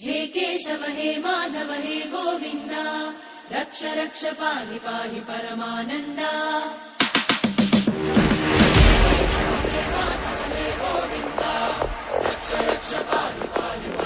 हे केशव हे माधव हे गोविन्द रक्ष रक्ष पाहि पाहि परमानन्द हे केशव हे माधव हे गोविन्द रक्ष रक्ष पाहि पाहि